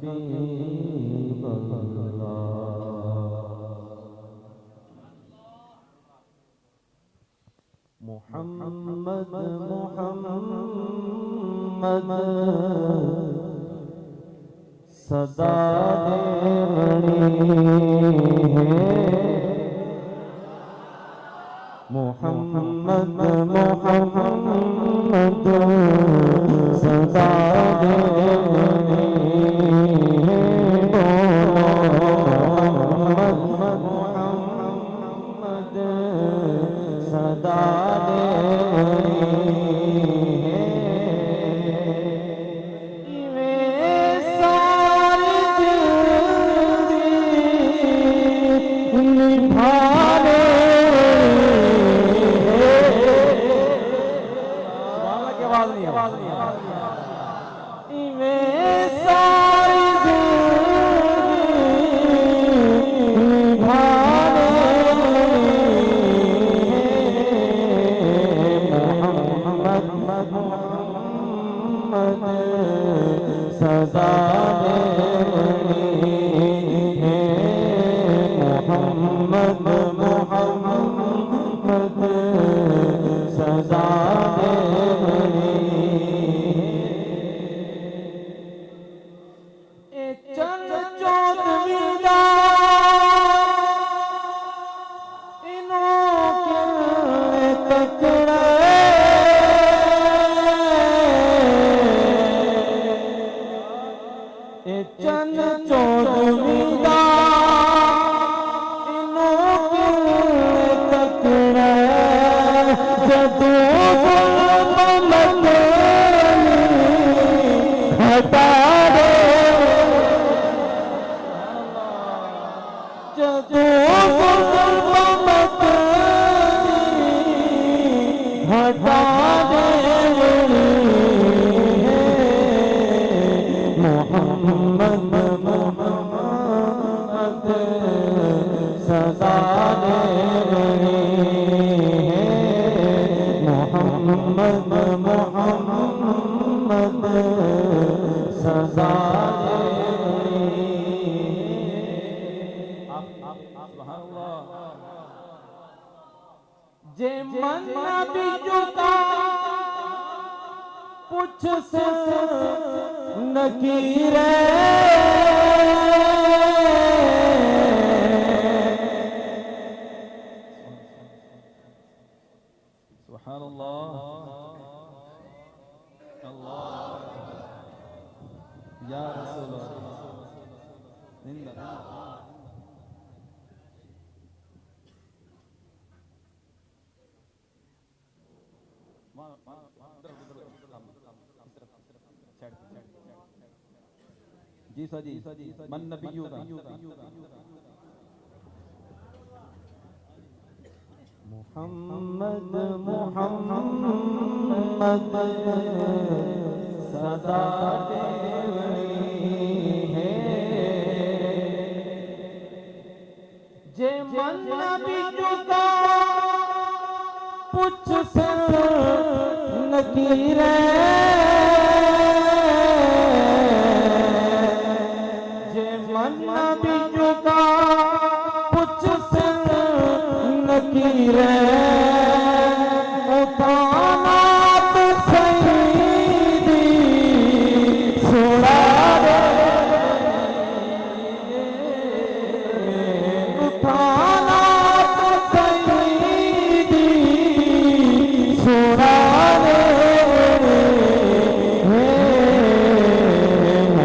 हबीब मुहम्मद मुहम्मद सदा मुहम्मद मुहम्मद सदा मुहम्मद सदा सदा मुहम्मद मुहम्मद सदा चल चौदवीदा इनों के तकड़े चंद चौदवीदा इनों के तकड़े जदू हटा दे जदू हटा दे मुहम्मद मुहम्मद सदा मुहम्मद मुहम्मद सदा जे मन भी चुका पूछ से नकीरे सुभान अल्लाह अल्लाह या रसूल अल्लाह जी सर जी मन नबिय्यू का मुहम्मद मुहम्मद सदा है जे मन नबिय्यू का पूछ से नकीरे नकीरे उठाना तो सईदी सुना दे उठाना तो सईदी सुना दे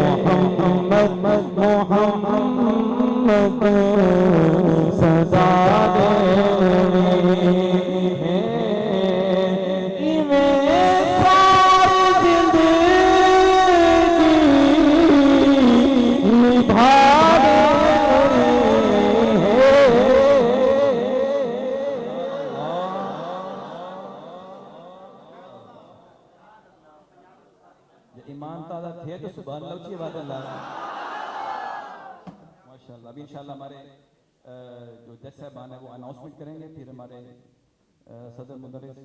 मुहम्मद मुहम्मद सदा ईमान ताज़ा थे तो सुभान अल्लाह की बात अल्लाह माशाल्लाह। अभी इंशाल्लाह हमारे जो जज साहबान है वो अनाउंसमेंट करेंगे, फिर हमारे सदर मुदर्रिस